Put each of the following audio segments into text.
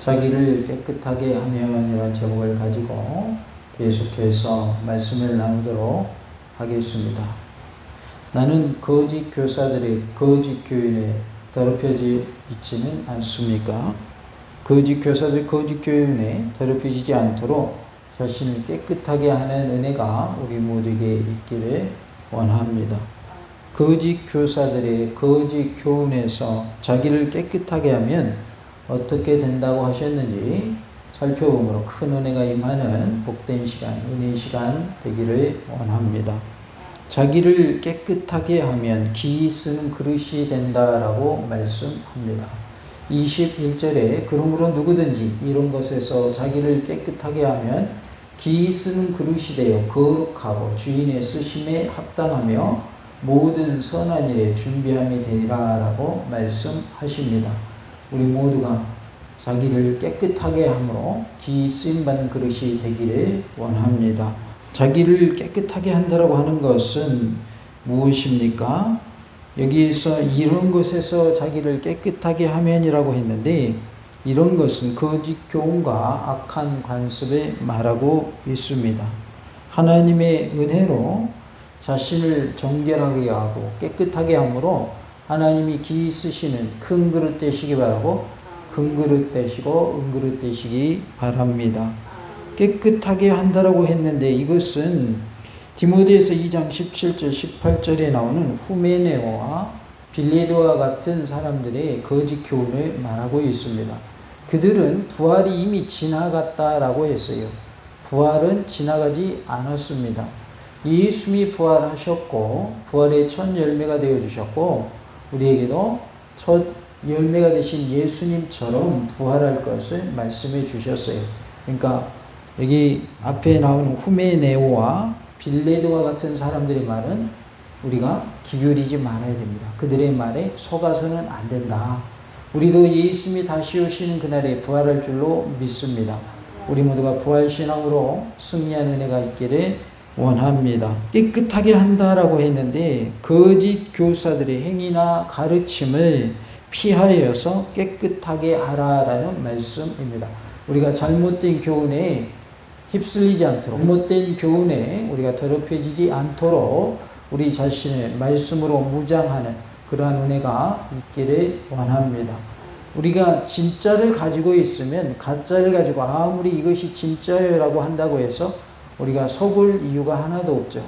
자기를 깨끗하게 하면이라는 제목을 가지고 계속해서 말씀을 나누도록 하겠습니다. 나는 거짓 교사들의 거짓 교인에 더럽혀져 있지는 않습니까? 거짓 교사들의 거짓 교인에 더럽혀지지 않도록 자신을 깨끗하게 하는 은혜가 우리 모두에게 있기를 원합니다. 거짓 교사들의 거짓 교훈에서 자기를 깨끗하게 하면 어떻게 된다고 하셨는지 살펴보므로 큰 은혜가 임하는 복된 시간, 은혜의 시간 되기를 원합니다. 자기를 깨끗하게 하면 기 쓰는 그릇이 된다라고 말씀합니다. 21절에 그러므로 누구든지 이런 것에서 자기를 깨끗하게 하면 기 쓰는 그릇이 되어 거룩하고 주인의 쓰심에 합당하며 모든 선한 일에 준비함이 되리라 라고 말씀하십니다. 우리 모두가 자기를 깨끗하게 함으로 기 쓰임받는 그릇이 되기를 원합니다. 자기를 깨끗하게 한다라고 하는 것은 무엇입니까? 여기에서 이런 것에서 자기를 깨끗하게 하면이라고 했는데 이런 것은 거짓 교훈과 악한 관습에 말하고 있습니다. 하나님의 은혜로 자신을 정결하게 하고 깨끗하게 함으로 하나님이 기 쓰시는 큰 그릇 되시기 바라고 큰 그릇 되시고 은그릇 되시기 바랍니다. 깨끗하게 한다라고 했는데 이것은 디모데에서 2장 17절 18절에 나오는 후메네오와 빌레도와 같은 사람들의 거짓 교훈을 말하고 있습니다. 그들은 부활이 이미 지나갔다라고 했어요. 부활은 지나가지 않았습니다. 예수님이 부활하셨고 부활의 첫 열매가 되어주셨고 우리에게도 첫 열매가 되신 예수님처럼 부활할 것을 말씀해 주셨어요. 그러니까 여기 앞에 나오는 후메네오와 빌레도와 같은 사람들의 말은 우리가 기울이지 말아야 됩니다. 그들의 말에 속아서는 안 된다. 우리도 예수님이 다시 오시는 그날에 부활할 줄로 믿습니다. 우리 모두가 부활신앙으로 승리한 은혜가 있기를 원합니다. 깨끗하게 한다라고 했는데 거짓 교사들의 행위나 가르침을 피하여서 깨끗하게 하라라는 말씀입니다. 우리가 잘못된 교훈에 휩쓸리지 않도록 잘못된 교훈에 우리가 더럽혀지지 않도록 우리 자신을 말씀으로 무장하는 그러한 은혜가 있기를 원합니다. 우리가 진짜를 가지고 있으면 가짜를 가지고 아무리 이것이 진짜라고 한다고 해서 우리가 속을 이유가 하나도 없죠.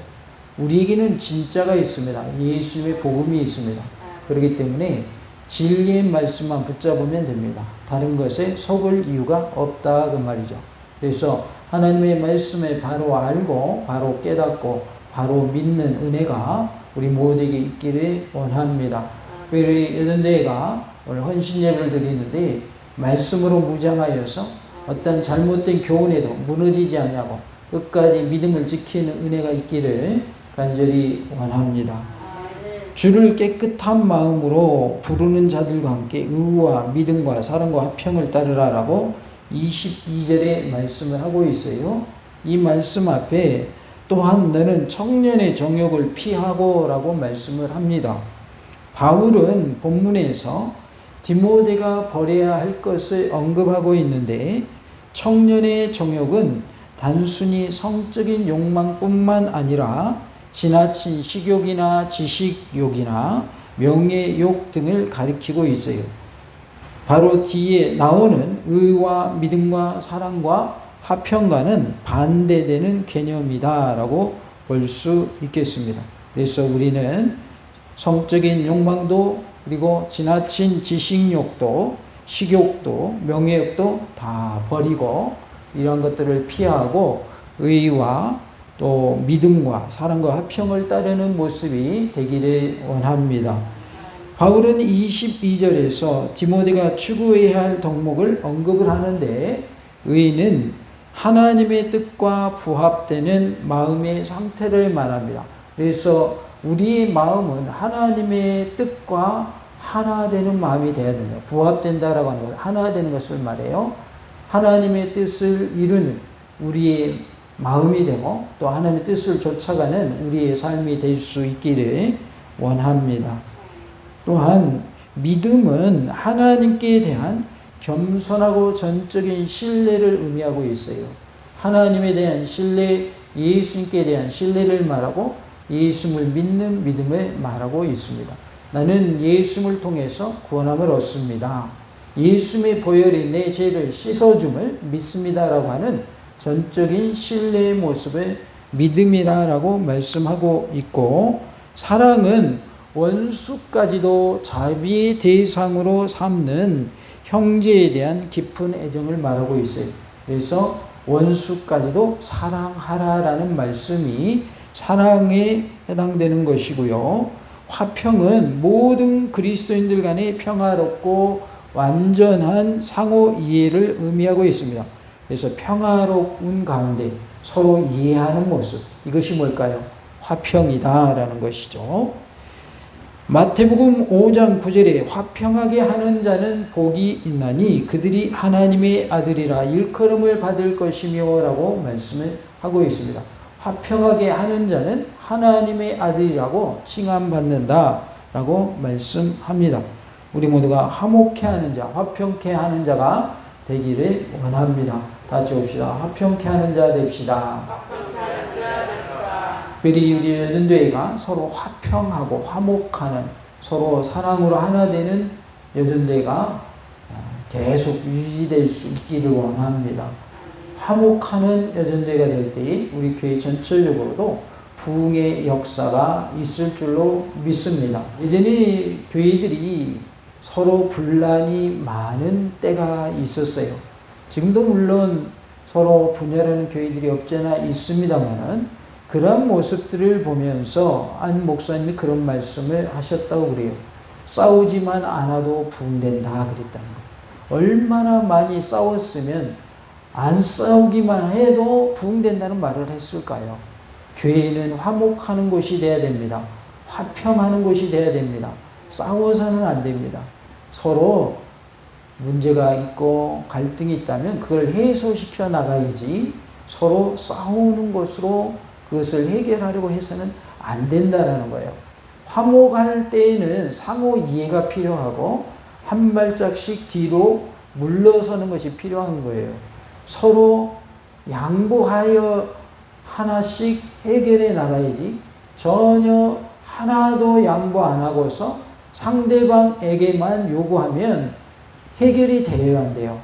우리에게는 진짜가 있습니다. 예수님의 복음이 있습니다. 그렇기 때문에 진리의 말씀만 붙잡으면 됩니다. 다른 것에 속을 이유가 없다 그 말이죠. 그래서 하나님의 말씀을 바로 알고 바로 깨닫고 바로 믿는 은혜가 우리 모두에게 있기를 원합니다. 우리 여전대회가 오늘 헌신 예배를 드리는데 말씀으로 무장하여서 어떤 잘못된 교훈에도 무너지지 않냐고 끝까지 믿음을 지키는 은혜가 있기를 간절히 원합니다. 주를 깨끗한 마음으로 부르는 자들과 함께 의와 믿음과 사랑과 화평을 따르라라고 22절에 말씀을 하고 있어요. 이 말씀 앞에 또한 너는 청년의 정욕을 피하고 라고 말씀을 합니다. 바울은 본문에서 디모데가 버려야 할 것을 언급하고 있는데 청년의 정욕은 단순히 성적인 욕망뿐만 아니라 지나친 식욕이나 지식욕이나 명예욕 등을 가리키고 있어요. 바로 뒤에 나오는 의와 믿음과 사랑과 화평과는 반대되는 개념이다라고 볼 수 있겠습니다. 그래서 우리는 성적인 욕망도 그리고 지나친 지식욕도 식욕도 명예욕도 다 버리고 이런 것들을 피하고 의와 또 믿음과 사랑과 화평을 따르는 모습이 되기를 원합니다. 바울은 22절에서 디모데가 추구해야 할 덕목을 언급을 하는데 의는 하나님의 뜻과 부합되는 마음의 상태를 말합니다. 그래서 우리의 마음은 하나님의 뜻과 하나 되는 마음이 되어야 된다. 부합된다라고 하는 것, 하나 되는 것을 말해요. 하나님의 뜻을 이루는 우리의 마음이 되고 또 하나님의 뜻을 쫓아가는 우리의 삶이 될 수 있기를 원합니다. 또한 믿음은 하나님께 대한 겸손하고 전적인 신뢰를 의미하고 있어요. 하나님에 대한 신뢰, 예수님께 대한 신뢰를 말하고 예수님을 믿는 믿음을 말하고 있습니다. 나는 예수님을 통해서 구원함을 얻습니다. 예수님의 보혈이 내 죄를 씻어줌을 믿습니다라고 하는 전적인 신뢰의 모습을 믿음이라고 말씀하고 있고, 사랑은 원수까지도 자비의 대상으로 삼는 형제에 대한 깊은 애정을 말하고 있어요. 그래서 원수까지도 사랑하라라는 말씀이 사랑에 해당되는 것이고요. 화평은 모든 그리스도인들 간의 평화롭고 완전한 상호 이해를 의미하고 있습니다. 그래서 평화로운 가운데 서로 이해하는 모습, 이것이 뭘까요? 화평이다라는 것이죠. 마태복음 5장 9절에 화평하게 하는 자는 복이 있나니 그들이 하나님의 아들이라 일컬음을 받을 것이며 라고 말씀을 하고 있습니다. 화평하게 하는 자는 하나님의 아들이라고 칭함받는다 라고 말씀합니다. 우리 모두가 화목해 하는 자, 화평케 하는 자가 되기를 원합니다. 다 같이 봅시다. 화평케 하는 자 됩시다. 특별히 우리 여전대회가 서로 화평하고 화목하는, 서로 사랑으로 하나 되는 여전대회가 계속 유지될 수 있기를 원합니다. 화목하는 여전대회가 될 때 우리 교회 전체적으로도 부흥의 역사가 있을 줄로 믿습니다. 예전에 교회들이 서로 분란이 많은 때가 있었어요. 지금도 물론 서로 분열하는 교회들이 없잖아 있습니다만은, 그런 모습들을 보면서 안 목사님이 그런 말씀을 하셨다고 그래요. 싸우지만 않아도 부흥된다 그랬다는 거예요. 얼마나 많이 싸웠으면 안 싸우기만 해도 부흥된다는 말을 했을까요? 교회는 화목하는 곳이 돼야 됩니다. 화평하는 곳이 돼야 됩니다. 싸워서는 안 됩니다. 서로 문제가 있고 갈등이 있다면 그걸 해소시켜 나가야지, 서로 싸우는 것으로 그것을 해결하려고 해서는 안 된다는 거예요. 화목할 때에는 상호 이해가 필요하고 한 발짝씩 뒤로 물러서는 것이 필요한 거예요. 서로 양보하여 하나씩 해결해 나가야지, 전혀 하나도 양보 안 하고서 상대방에게만 요구하면 해결이 되어야 한대요.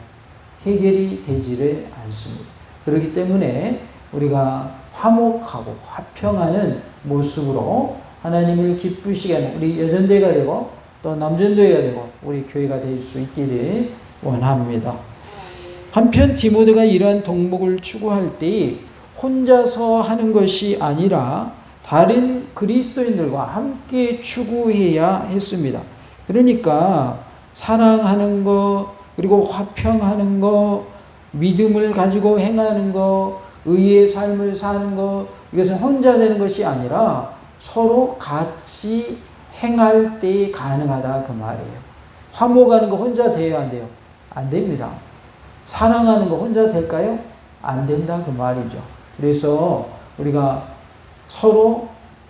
해결이 되지를 않습니다. 그렇기 때문에 우리가 화목하고 화평하는 모습으로 하나님을 기쁘시게 하는 우리 여전대가 되고 또 남전대가 되고 우리 교회가 될 수 있기를 원합니다. 한편 디모데가 이러한 동목을 추구할 때 혼자서 하는 것이 아니라 다른 그리스도인들과 함께 추구해야 했습니다. 그러니까 사랑하는 것, 그리고 화평하는 것, 믿음을 가지고 행하는 것, 의의 삶을 사는 것, 이것은 혼자 되는 것이 아니라 서로 같이 행할 때 가능하다 그 말이에요. 화목하는 거 혼자 돼야 안 돼요? 안 됩니다. 사랑하는 거 혼자 될까요? 안 된다 그 말이죠. 그래서 우리가 서로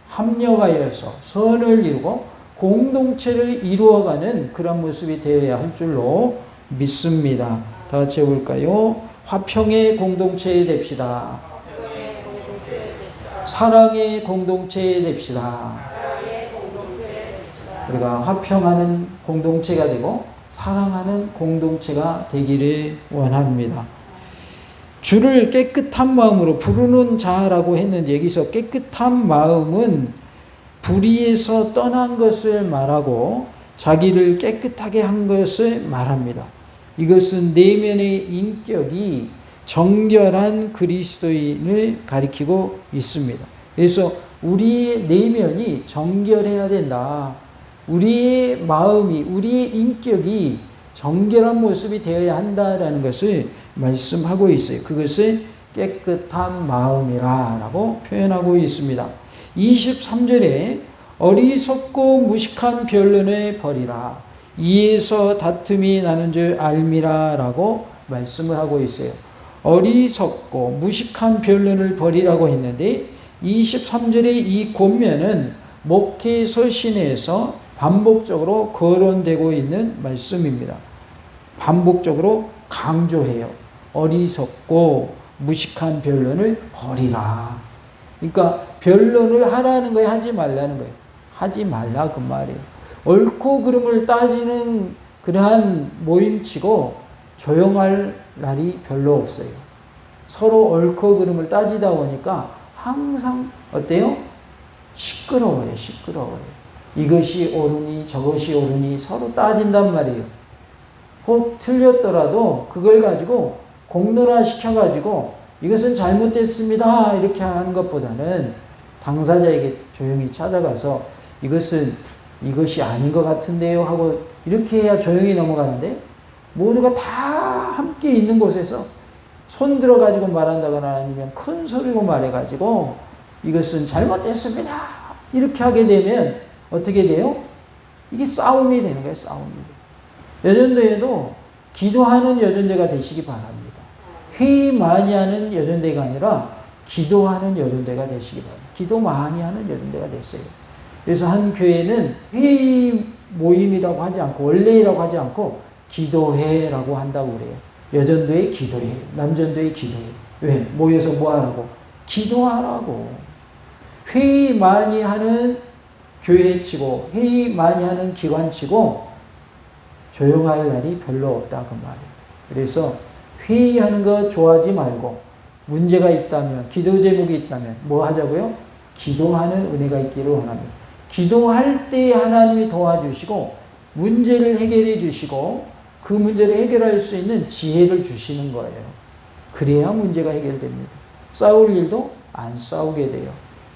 합력하여서 선을 이루고 공동체를 이루어가는 그런 모습이 되어야 할 줄로 믿습니다. 다 같이 해볼까요? 화평의 공동체 됩시다. 사랑의 공동체 됩시다. 우리가 화평하는 공동체가 되고 사랑하는 공동체가 되기를 원합니다. 주를 깨끗한 마음으로 부르는 자라고 했는데, 여기서 깨끗한 마음은 불의에서 떠난 것을 말하고 자기를 깨끗하게 한 것을 말합니다. 이것은 내면의 인격이 정결한 그리스도인을 가리키고 있습니다. 그래서 우리의 내면이 정결해야 된다. 우리의 마음이, 우리의 인격이 정결한 모습이 되어야 한다라는 것을 말씀하고 있어요. 그것을 깨끗한 마음이라고 표현하고 있습니다. 23절에 어리석고 무식한 변론을 버리라. 이에서 다툼이 나는 줄 알미라 라고 말씀을 하고 있어요. 어리석고 무식한 변론을 버리라고 했는데 23절의 이 권면은 목회 서신에서 반복적으로 거론되고 있는 말씀입니다. 반복적으로 강조해요. 어리석고 무식한 변론을 버리라. 그러니까 변론을 하라는 거예요, 하지 말라는 거예요? 하지 말라 그 말이에요. 옳고 그름을 따지는 그러한 모임치고 조용할 날이 별로 없어요. 서로 옳고 그름을 따지다 보니까 항상 어때요? 시끄러워요. 이것이 옳으니 저것이 옳으니 서로 따진단 말이에요. 혹 틀렸더라도 그걸 가지고 공론화 시켜가지고 이것은 잘못됐습니다 이렇게 하는 것보다는 당사자에게 조용히 찾아가서 이것이 아닌 것 같은데요 하고 이렇게 해야 조용히 넘어가는데, 모두가 다 함께 있는 곳에서 손 들어가지고 말한다거나 아니면 큰 소리로 말해가지고 이것은 잘못됐습니다 이렇게 하게 되면 어떻게 돼요? 이게 싸움이 되는 거예요. 싸움이. 여전도에도 기도하는 여전대가 되시기 바랍니다. 회의 많이 하는 여전대가 아니라 기도하는 여전대가 되시기 바랍니다. 기도 많이 하는 여전대가 됐어요. 그래서 한 교회는 회의 모임이라고 하지 않고 원래라고 하지 않고 기도회라고 한다고 그래요. 여전도의 기도회, 남전도의 기도회. 왜? 모여서 뭐 하라고? 기도하라고. 회의 많이 하는 교회치고 회의 많이 하는 기관치고 조용할 날이 별로 없다 그 말이에요. 그래서 회의하는 거 좋아하지 말고 문제가 있다면, 기도 제목이 있다면 뭐 하자고요? 기도하는 은혜가 있기를 원합니다. 기도할 때 하나님이 도와주시고 문제를 해결해 주시고 그 문제를 해결할 수 있는 지혜를 주시는 거예요. 그래야 문제가 해결됩니다. 싸울 일도 안 싸우게 돼요.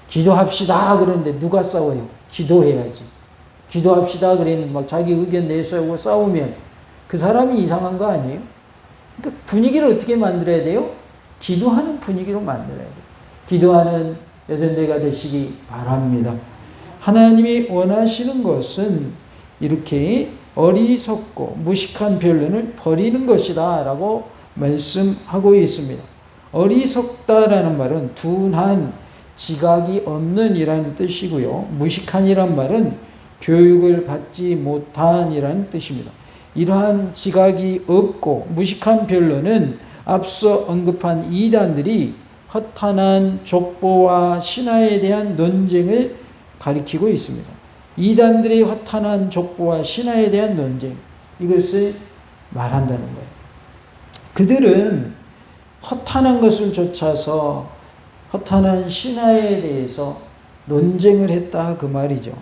기도합시다 그러는데 누가 싸워요? 기도해야지. 기도합시다 그랬는데 막 자기 의견 내세우고 싸우면 그 사람이 이상한 거 아니에요? 그러니까 분위기를 어떻게 만들어야 돼요? 기도하는 분위기로 만들어야 돼요. 기도하는 여전대가 되시기 바랍니다. 하나님이 원하시는 것은 이렇게 어리석고 무식한 변론을 버리는 것이다 라고 말씀하고 있습니다. 어리석다라는 말은 둔한, 지각이 없는 이라는 뜻이고요. 무식한이란 말은 교육을 받지 못한 이라는 뜻입니다. 이러한 지각이 없고 무식한 변론은 앞서 언급한 이단들이 허탄한 족보와 신화에 대한 논쟁을 가리키고 있습니다. 이단들의 허탄한 족보와 신화에 대한 논쟁, 이것을 말한다는 거예요. 그들은 허탄한 것을 좇아서 허탄한 신화에 대해서 논쟁을 했다 그 말이죠.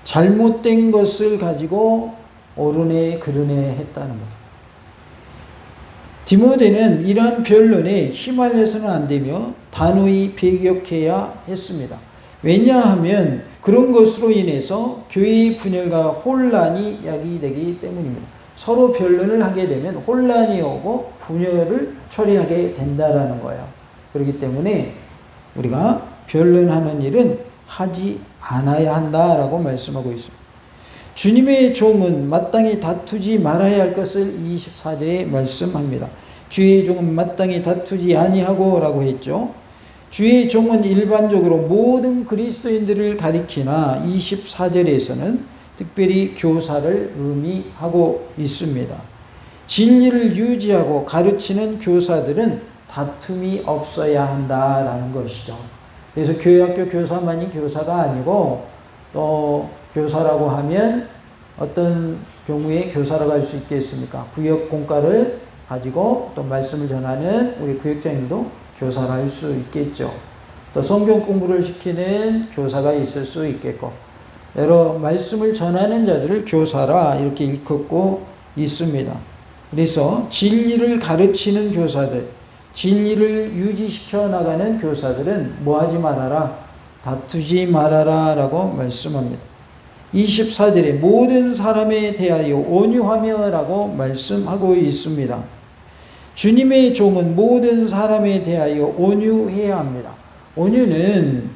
잘못된 것을 가지고 옳으네 그르네 했다는 거죠. 디모데는 이러한 변론에 휘말려서는 안 되며 단호히 배격해야 했습니다. 왜냐하면 그런 것으로 인해서 교회의 분열과 혼란이 야기되기 때문입니다. 서로 변론을 하게 되면 혼란이 오고 분열을 초래하게 된다라는 거예요. 그렇기 때문에 우리가 변론하는 일은 하지 않아야 한다라고 말씀하고 있습니다. 주님의 종은 마땅히 다투지 말아야 할 것을 24절에 말씀합니다. 주의 종은 마땅히 다투지 아니하고 라고 했죠. 주의 종은 일반적으로 모든 그리스도인들을 가리키나 24절에서는 특별히 교사를 의미하고 있습니다. 진리를 유지하고 가르치는 교사들은 다툼이 없어야 한다라는 것이죠. 그래서 교회학교 교사만이 교사가 아니고 또 교사라고 하면 어떤 경우에 교사라고 할 수 있겠습니까? 구역 공과를 가지고 또 말씀을 전하는 우리 구역장님도 교사라 할 수 있겠죠. 또 성경 공부를 시키는 교사가 있을 수 있겠고, 여러 말씀을 전하는 자들을 교사라 이렇게 일컫고 있습니다. 그래서 진리를 가르치는 교사들, 진리를 유지시켜 나가는 교사들은 뭐 하지 말아라? 다투지 말아라 라고 말씀합니다. 24절에 모든 사람에 대하여 온유하며 라고 말씀하고 있습니다. 주님의 종은 모든 사람에 대하여 온유해야 합니다. 온유는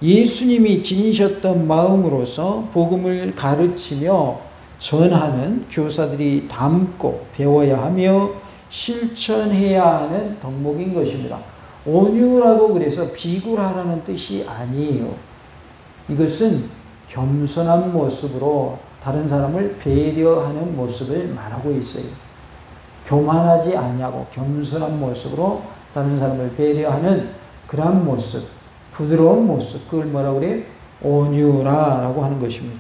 예수님이 지니셨던 마음으로서 복음을 가르치며 전하는 교사들이 담고 배워야 하며 실천해야 하는 덕목인 것입니다. 온유라고 그래서 비굴하라는 뜻이 아니에요. 이것은 겸손한 모습으로 다른 사람을 배려하는 모습을 말하고 있어요. 교만하지 아니하고 겸손한 모습으로 다른 사람을 배려하는 그러한 모습, 부드러운 모습, 그걸 뭐라고 그래요? 온유라라고 하는 것입니다.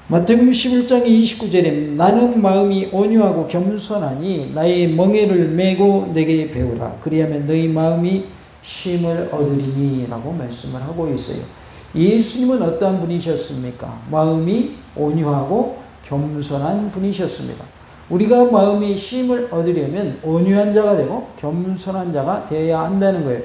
마태복음 11장 29절에 나는 마음이 온유하고 겸손하니 나의 멍에를 메고 내게 배우라. 그리하면 너희 마음이 쉼을 얻으리니 라고 말씀을 하고 있어요. 예수님은 어떠한 분이셨습니까? 마음이 온유하고 겸손한 분이셨습니다. 우리가 마음의 쉼을 얻으려면 온유한 자가 되고 겸손한 자가 되어야 한다는 거예요.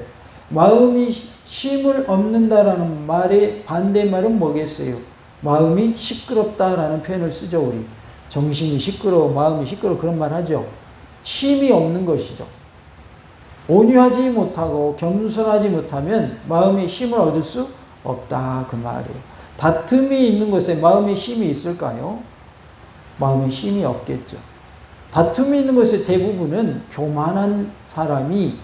마음이 쉼을 얻는다라는 말의 반대말은 뭐겠어요? 마음이 시끄럽다라는 표현을 쓰죠. 우리 정신이 시끄러워, 마음이 시끄러워, 그런 말 하죠. 쉼이 없는 것이죠. 온유하지 못하고 겸손하지 못하면 마음의 쉼을 얻을 수 없다, 그 말이에요. 다툼이 있는 곳에 마음의 쉼이 있을까요? 마음의 쉼이 없겠죠. 다툼이 있는 것의 대부분은 교만한 사람이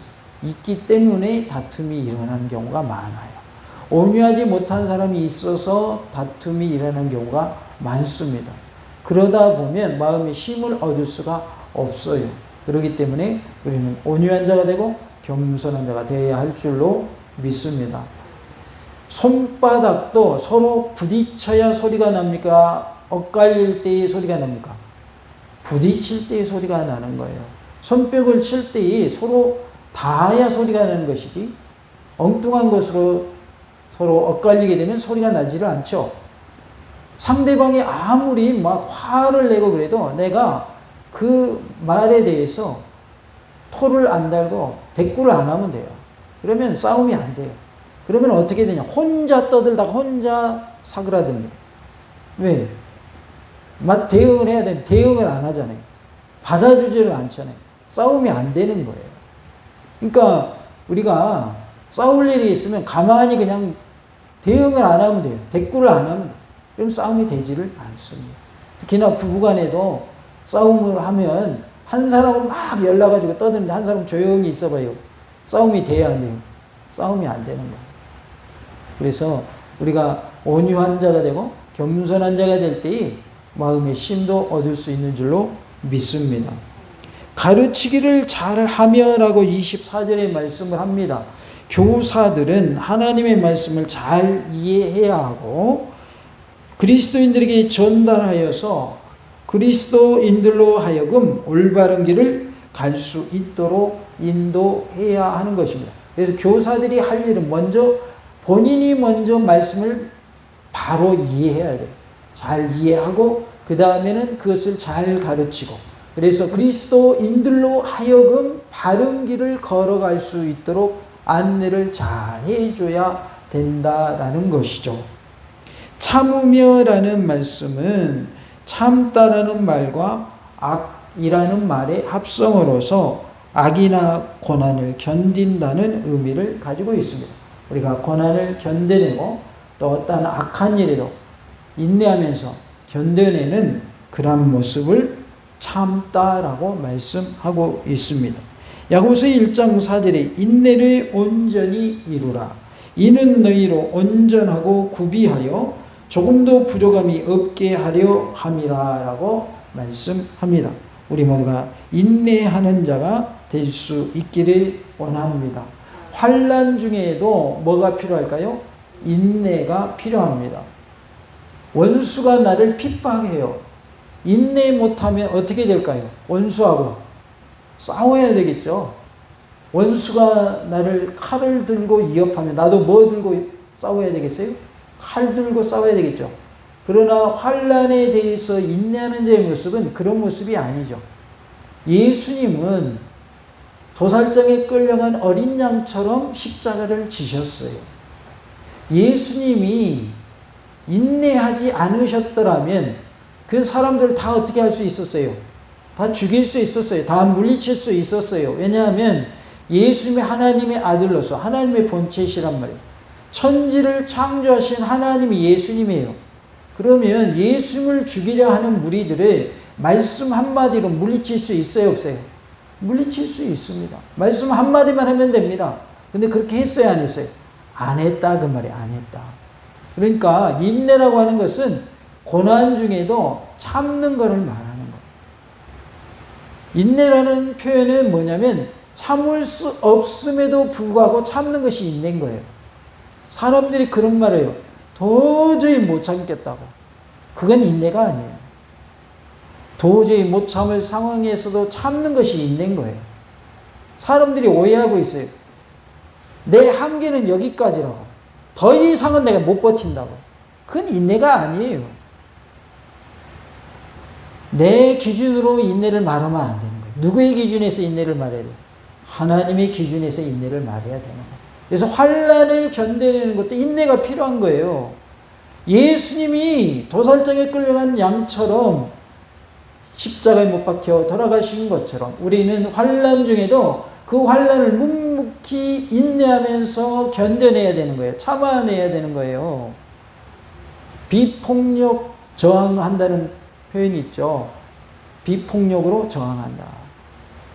있기 때문에 다툼이 일어나는 경우가 많아요. 온유하지 못한 사람이 있어서 다툼이 일어나는 경우가 많습니다. 그러다 보면 마음의 쉼을 얻을 수가 없어요. 그렇기 때문에 우리는 온유한 자가 되고 겸손한 자가 되어야 할 줄로 믿습니다. 손바닥도 서로 부딪혀야 소리가 납니까? 엇갈릴 때의 소리가 납니까? 부딪힐 때의 소리가 나는 거예요. 손뼉을 칠 때에 서로 닿아야 소리가 나는 것이지, 엉뚱한 것으로 서로 엇갈리게 되면 소리가 나지를 않죠. 상대방이 아무리 막 화를 내고 그래도 내가 그 말에 대해서 토를 안 달고 대꾸를 안 하면 돼요. 그러면 싸움이 안 돼요. 그러면 어떻게 되냐? 혼자 떠들다가 혼자 사그라듭니다. 왜? 대응을 해야 되는데 대응을 안 하잖아요. 받아주지를 않잖아요. 싸움이 안 되는 거예요. 그러니까 우리가 싸울 일이 있으면 가만히 그냥 대응을 안 하면 돼요. 대꾸를 안 하면 돼요. 그럼 싸움이 되지를 않습니다. 특히나 부부간에도 싸움을 하면 한 사람은 막 열나가지고 떠드는데 한 사람은 조용히 있어봐요. 싸움이 돼야 안 돼요. 싸움이 안 되는 거예요. 그래서 우리가 온유한 자가 되고 겸손한 자가 될 때에 마음의 쉼도 얻을 수 있는 줄로 믿습니다. 가르치기를 잘하며 라고 24절에 말씀을 합니다. 교사들은 하나님의 말씀을 잘 이해해야 하고 그리스도인들에게 전달하여서 그리스도인들로 하여금 올바른 길을 갈 수 있도록 인도해야 하는 것입니다. 그래서 교사들이 할 일은 본인이 먼저 말씀을 바로 이해해야 돼요. 잘 이해하고 그 다음에는 그것을 잘 가르치고, 그래서 그리스도인들로 하여금 바른 길을 걸어갈 수 있도록 안내를 잘 해줘야 된다라는 것이죠. 참으며라는 말씀은 참다라는 말과 악이라는 말의 합성어로서 악이나 고난을 견딘다는 의미를 가지고 있습니다. 우리가 고난을 견뎌내고 또 어떤 악한 일에도 인내하면서 견뎌내는 그런 모습을 참다라고 말씀하고 있습니다. 야고보서 1장 4절에 인내를 온전히 이루라. 이는 너희로 온전하고 구비하여 조금도 부족함이 없게 하려 함이라 라고 말씀합니다. 우리 모두가 인내하는 자가 될 수 있기를 원합니다. 환난 중에도 뭐가 필요할까요? 인내가 필요합니다. 원수가 나를 핍박해요. 인내 못하면 어떻게 될까요? 원수하고 싸워야 되겠죠. 원수가 나를 칼을 들고 위협하면 나도 뭐 들고 싸워야 되겠어요? 칼 들고 싸워야 되겠죠. 그러나 환난에 대해서 인내하는 자의 모습은 그런 모습이 아니죠. 예수님은 도살장에 끌려간 어린 양처럼 십자가를 지셨어요. 예수님이 인내하지 않으셨더라면 그 사람들을 다 어떻게 할 수 있었어요? 다 죽일 수 있었어요. 다 물리칠 수 있었어요. 왜냐하면 예수님이 하나님의 아들로서 하나님의 본체시란 말이에요. 천지를 창조하신 하나님이 예수님이에요. 그러면 예수님을 죽이려 하는 무리들을 말씀 한마디로 물리칠 수 있어요, 없어요? 물리칠 수 있습니다. 말씀 한마디만 하면 됩니다. 근데 그렇게 했어요, 안 했어요? 안 했다, 그 말이에요. 안 했다. 그러니까 인내라고 하는 것은 고난 중에도 참는 것을 말하는 거예요. 인내라는 표현은 뭐냐면 참을 수 없음에도 불구하고 참는 것이 인내인 거예요. 사람들이 그런 말을 해요. 도저히 못 참겠다고. 그건 인내가 아니에요. 도저히 못 참을 상황에서도 참는 것이 인내인 거예요. 사람들이 오해하고 있어요. 내 한계는 여기까지라고. 더 이상은 내가 못 버틴다고. 그건 인내가 아니에요. 내 기준으로 인내를 말하면 안 되는 거예요. 누구의 기준에서 인내를 말해야 돼요? 하나님의 기준에서 인내를 말해야 되는 거예요. 그래서 환난을 견뎌내는 것도 인내가 필요한 거예요. 예수님이 도살장에 끌려간 양처럼 십자가에 못 박혀 돌아가신 것처럼 우리는 환난 중에도 그 환난을 묵묵히 인내하면서 견뎌내야 되는 거예요. 참아내야 되는 거예요. 비폭력 저항한다는 표현이 있죠. 비폭력으로 저항한다.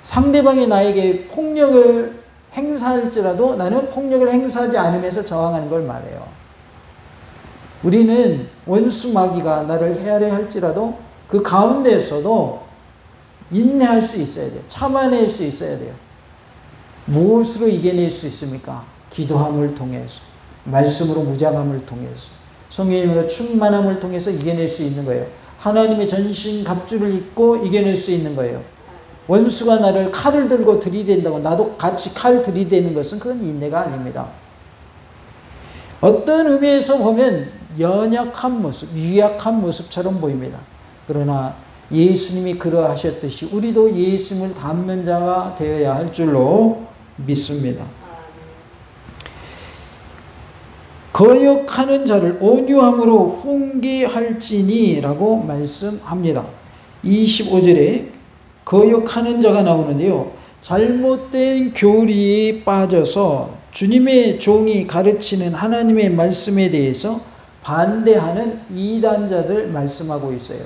상대방이 나에게 폭력을 행사할지라도 나는 폭력을 행사하지 않으면서 저항하는 걸 말해요. 우리는 원수 마귀가 나를 헤아려 할지라도 그 가운데에서도 인내할 수 있어야 돼요. 참아낼 수 있어야 돼요. 무엇으로 이겨낼 수 있습니까? 기도함을 통해서, 말씀으로 무장함을 통해서, 성령님으로 충만함을 통해서 이겨낼 수 있는 거예요. 하나님의 전신 갑주를 입고 이겨낼 수 있는 거예요. 원수가 나를 칼을 들고 들이댄다고 나도 같이 칼 들이대는 것은 그건 인내가 아닙니다. 어떤 의미에서 보면 연약한 모습, 유약한 모습처럼 보입니다. 그러나 예수님이 그러하셨듯이 우리도 예수님을 닮는 자가 되어야 할 줄로 믿습니다. 거역하는 자를 온유함으로 훈계할지니 라고 말씀합니다. 25절에 거역하는 자가 나오는데요. 잘못된 교리에 빠져서 주님의 종이 가르치는 하나님의 말씀에 대해서 반대하는 이단자들 말씀하고 있어요.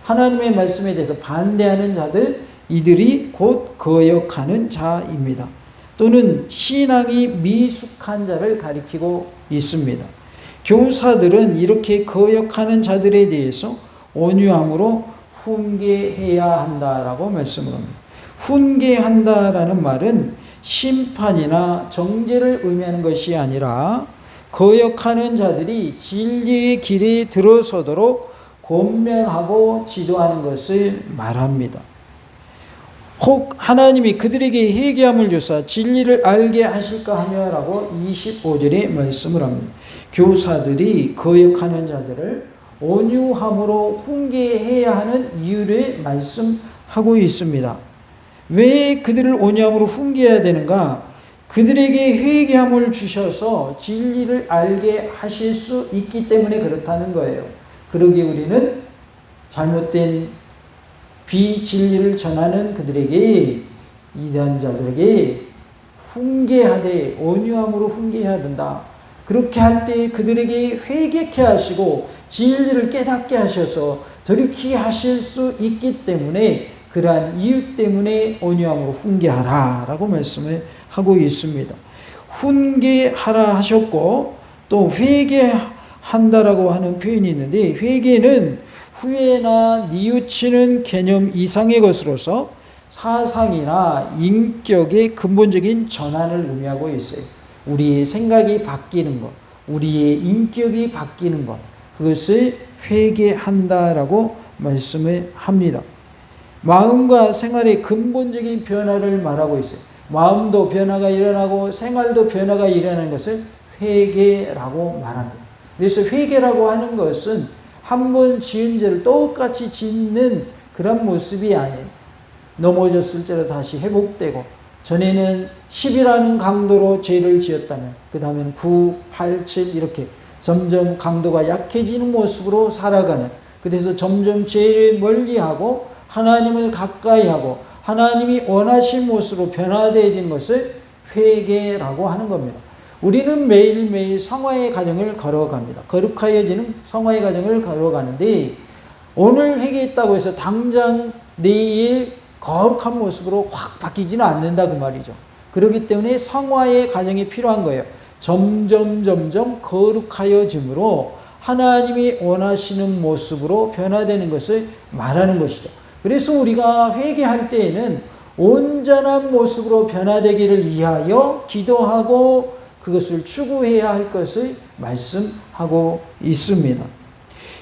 하나님의 말씀에 대해서 반대하는 자들, 이들이 곧 거역하는 자입니다. 또는 신앙이 미숙한 자를 가리키고 있습니다. 교사들은 이렇게 거역하는 자들에 대해서 온유함으로 훈계해야 한다라고 말씀을 합니다. 훈계한다라는 말은 심판이나 정죄를 의미하는 것이 아니라 거역하는 자들이 진리의 길에 들어서도록 권면하고 지도하는 것을 말합니다. 혹 하나님이 그들에게 회개함을 주사 진리를 알게 하실까 하며 라고 25절에 말씀을 합니다. 교사들이 거역하는 자들을 온유함으로 훈계해야 하는 이유를 말씀하고 있습니다. 왜 그들을 온유함으로 훈계해야 되는가? 그들에게 회개함을 주셔서 진리를 알게 하실 수 있기 때문에 그렇다는 거예요. 그러기에 우리는 잘못된 비진리를 전하는 그들에게, 이단자들에게 훈계하되 온유함으로 훈계해야 된다. 그렇게 할 때 그들에게 회개케 하시고 진리를 깨닫게 하셔서 돌이키게 하실 수 있기 때문에, 그러한 이유 때문에 온유함으로 훈계하라 라고 말씀을 하고 있습니다. 훈계하라 하셨고 또 회개한다라고 하는 표현이 있는데, 회개는 후회나 뉘우치는 개념 이상의 것으로서 사상이나 인격의 근본적인 전환을 의미하고 있어요. 우리의 생각이 바뀌는 것, 우리의 인격이 바뀌는 것, 그것을 회개한다라고 말씀을 합니다. 마음과 생활의 근본적인 변화를 말하고 있어요. 마음도 변화가 일어나고 생활도 변화가 일어나는 것을 회개라고 말합니다. 그래서 회개라고 하는 것은 한 번 지은 죄를 똑같이 짓는 그런 모습이 아닌, 넘어졌을지라도 다시 회복되고, 전에는 10이라는 강도로 죄를 지었다면 그 다음에는 9, 8, 7 이렇게 점점 강도가 약해지는 모습으로 살아가는, 그래서 점점 죄를 멀리하고 하나님을 가까이하고 하나님이 원하신 모습으로 변화되어진 것을 회개라고 하는 겁니다. 우리는 매일매일 성화의 과정을 걸어갑니다. 거룩하여지는 성화의 과정을 걸어가는데, 오늘 회개했다고 해서 당장 내일 거룩한 모습으로 확 바뀌지는 않는다 그 말이죠. 그렇기 때문에 성화의 과정이 필요한 거예요. 점점 거룩하여짐으로 하나님이 원하시는 모습으로 변화되는 것을 말하는 것이죠. 그래서 우리가 회개할 때에는 온전한 모습으로 변화되기를 위하여 기도하고 그것을 추구해야 할 것을 말씀하고 있습니다.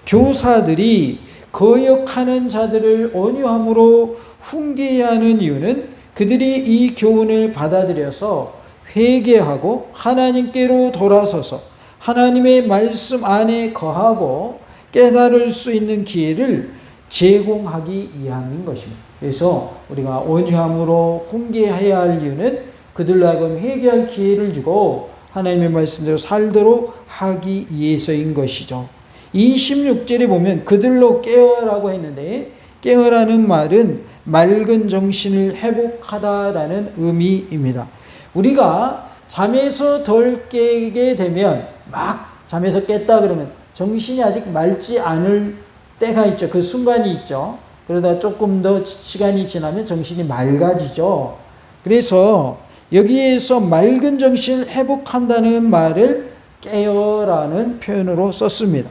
교사들이 거역하는 자들을 온유함으로 훈계해야 하는 이유는 그들이 이 교훈을 받아들여서 회개하고 하나님께로 돌아서서 하나님의 말씀 안에 거하고 깨달을 수 있는 기회를 제공하기 위함인 것입니다. 그래서 우리가 온유함으로 훈계해야 할 이유는 그들로 하여금 회개할 기회를 주고 하나님의 말씀대로 살도록 하기 위해서인 것이죠. 26절에 보면 그들로 깨어라고 했는데 깨어라는 말은 맑은 정신을 회복하다라는 의미입니다. 우리가 잠에서 덜 깨게 되면 막 잠에서 깼다 그러면 정신이 아직 맑지 않을 때가 있죠. 그 순간이 있죠. 그러다 조금 더 시간이 지나면 정신이 맑아지죠. 그래서 여기에서 맑은 정신을 회복한다는 말을 깨어라는 표현으로 썼습니다.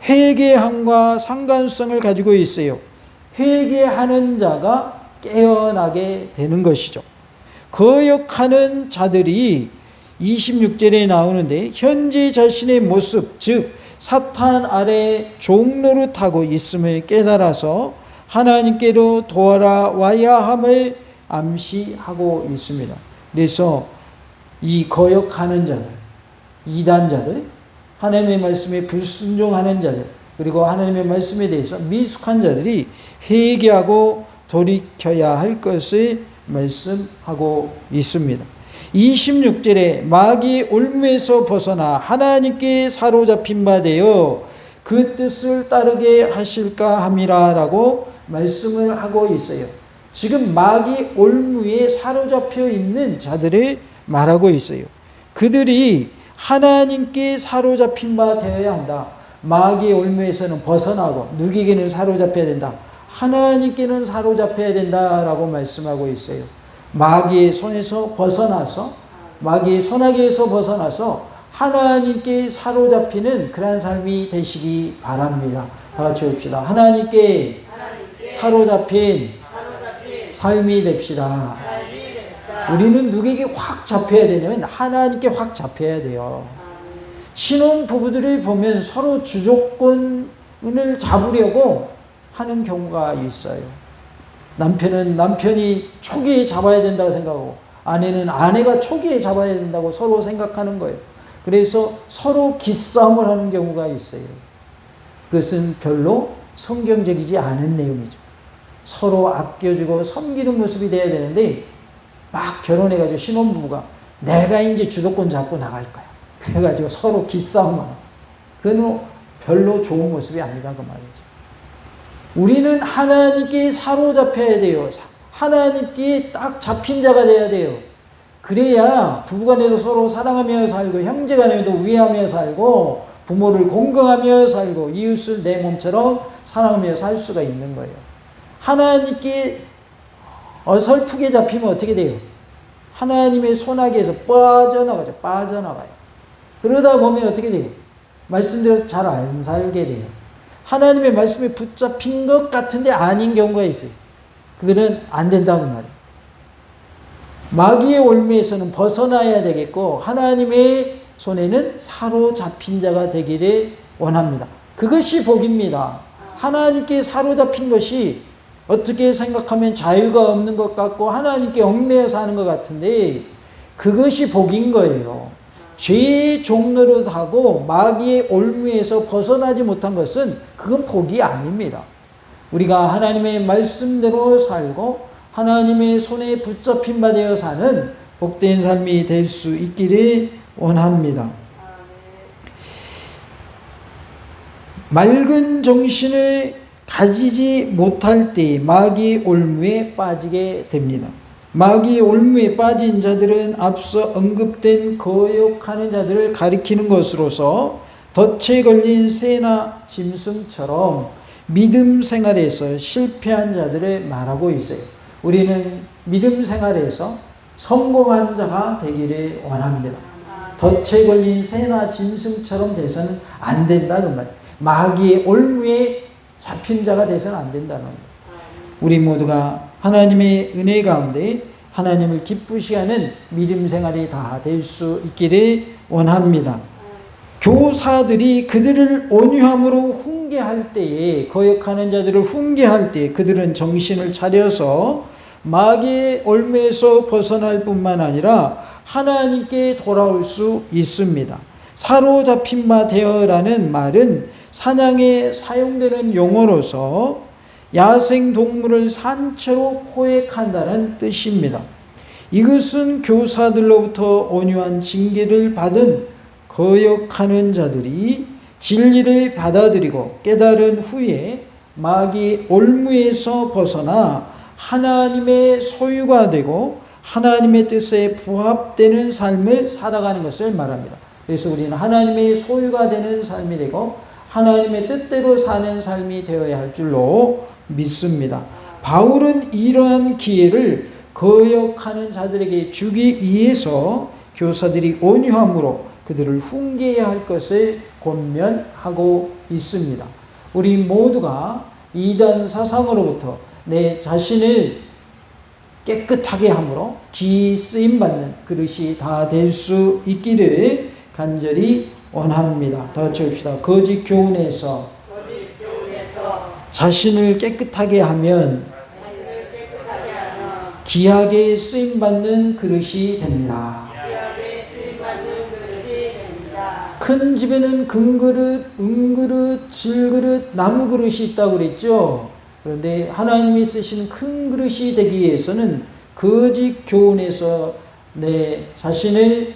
회개함과 상관성을 가지고 있어요. 회개하는 자가 깨어나게 되는 것이죠. 거역하는 자들이 26절에 나오는데 현재 자신의 모습, 즉 사탄 아래 종노릇하고 있음을 깨달아서 하나님께로 돌아와야 함을 암시하고 있습니다. 그래서 이 거역하는 자들, 이단자들, 하나님의 말씀에 불순종하는 자들, 그리고 하나님의 말씀에 대해서 미숙한 자들이 회개하고 돌이켜야 할 것을 말씀하고 있습니다. 26절에 마귀의 올무에서 벗어나 하나님께 사로잡힌 바 되어 그 뜻을 따르게 하실까 함이라 라고 말씀을 하고 있어요. 지금 마귀 올무에 사로잡혀 있는 자들을 말하고 있어요. 그들이 하나님께 사로잡힌 바 되어야 한다. 마귀의 올무에서는 벗어나고 누구에게는 사로잡혀야 된다. 하나님께는 사로잡혀야 된다라고 말씀하고 있어요. 마귀의 손에서 벗어나서 마귀의 손아귀에서 벗어나서 하나님께 사로잡히는 그러한 삶이 되시기 바랍니다. 다 같이 봅시다. 하나님께 사로잡힌 삶이 됩시다. 우리는 누구에게 확 잡혀야 되냐면 하나님께 확 잡혀야 돼요. 신혼 부부들을 보면 서로 주도권을 잡으려고 하는 경우가 있어요. 남편은 남편이 초기에 잡아야 된다고 생각하고 아내는 아내가 초기에 잡아야 된다고 서로 생각하는 거예요. 그래서 서로 기싸움을 하는 경우가 있어요. 그것은 별로 성경적이지 않은 내용이죠. 서로 아껴주고 섬기는 모습이 돼야 되는데 막 결혼해가지고 신혼부부가 내가 이제 주도권 잡고 나갈 거야. 그래가지고 서로 기싸움하고 그건 별로 좋은 모습이 아니다 그 말이죠. 우리는 하나님께 사로잡혀야 돼요. 하나님께 딱 잡힌 자가 돼야 돼요. 그래야 부부간에도 서로 사랑하며 살고 형제간에도 우애하며 살고 부모를 공경하며 살고 이웃을 내 몸처럼 사랑하며 살 수가 있는 거예요. 하나님께 어설프게 잡히면 어떻게 돼요? 하나님의 손아귀에서 빠져나가요. 그러다 보면 어떻게 돼요? 말씀대로 잘 안 살게 돼요. 하나님의 말씀에 붙잡힌 것 같은데 아닌 경우가 있어요. 그거는 안 된다고 말이에요. 마귀의 올무에서는 벗어나야 되겠고 하나님의 손에는 사로잡힌 자가 되기를 원합니다. 그것이 복입니다. 하나님께 사로잡힌 것이 어떻게 생각하면 자유가 없는 것 같고 하나님께 얽매여 사는 것 같은데 그것이 복인 거예요. 죄의 종노릇하고 마귀의 올무에서 벗어나지 못한 것은 그건 복이 아닙니다. 우리가 하나님의 말씀대로 살고 하나님의 손에 붙잡힌 바 되어 사는 복된 삶이 될 수 있기를 원합니다. 맑은 정신을 가지지 못할 때 마귀의 올무에 빠지게 됩니다. 마귀의 올무에 빠진 자들은 앞서 언급된 거역하는 자들을 가리키는 것으로서 덫에 걸린 새나 짐승처럼 믿음 생활에서 실패한 자들을 말하고 있어요. 우리는 믿음 생활에서 성공한 자가 되기를 원합니다. 덫에 걸린 새나 짐승처럼 돼서는 안 된다는 말. 마귀의 올무에 잡힌 자가 돼서는 안 된다는 말. 우리 모두가 하나님의 은혜 가운데 하나님을 기쁘시게 하는 믿음 생활이 다 될 수 있기를 원합니다. 교사들이 그들을 온유함으로 훈계할 때에, 거역하는 자들을 훈계할 때에 그들은 정신을 차려서 마귀의 올무에서 벗어날 뿐만 아니라 하나님께 돌아올 수 있습니다. 사로잡힌 바 되어라는 말은 사냥에 사용되는 용어로서 야생동물을 산채로 포획한다는 뜻입니다. 이것은 교사들로부터 온유한 징계를 받은 거역하는 자들이 진리를 받아들이고 깨달은 후에 마귀의 올무에서 벗어나 하나님의 소유가 되고 하나님의 뜻에 부합되는 삶을 살아가는 것을 말합니다. 그래서 우리는 하나님의 소유가 되는 삶이 되고 하나님의 뜻대로 사는 삶이 되어야 할 줄로 믿습니다. 바울은 이러한 기회를 거역하는 자들에게 주기 위해서 교사들이 온유함으로 그들을 훈계해야 할 것을 권면하고 있습니다. 우리 모두가 이단 사상으로부터 내 자신을 깨끗하게 함으로 기 쓰임받는 그릇이 다 될 수 있기를 간절히 원합니다. 다 같이 봅시다. 거짓 교훈에서 자신을 깨끗하게 하면 귀하게 쓰임받는 그릇이 됩니다. 큰 집에는 금그릇, 은그릇, 질그릇, 나무그릇이 있다고 그랬죠. 그런데 하나님이 쓰시는 큰 그릇이 되기 위해서는 거짓 교훈에서 내 자신을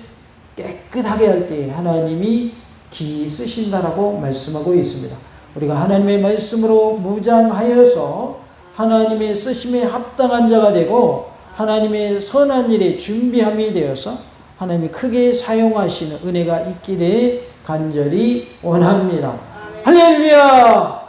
깨끗하게 할 때 하나님이 기 쓰신다라고 말씀하고 있습니다. 우리가 하나님의 말씀으로 무장하여서 하나님의 쓰심에 합당한 자가 되고 하나님의 선한 일에 준비함이 되어서 하나님이 크게 사용하시는 은혜가 있기를 간절히 원합니다. 할렐루야!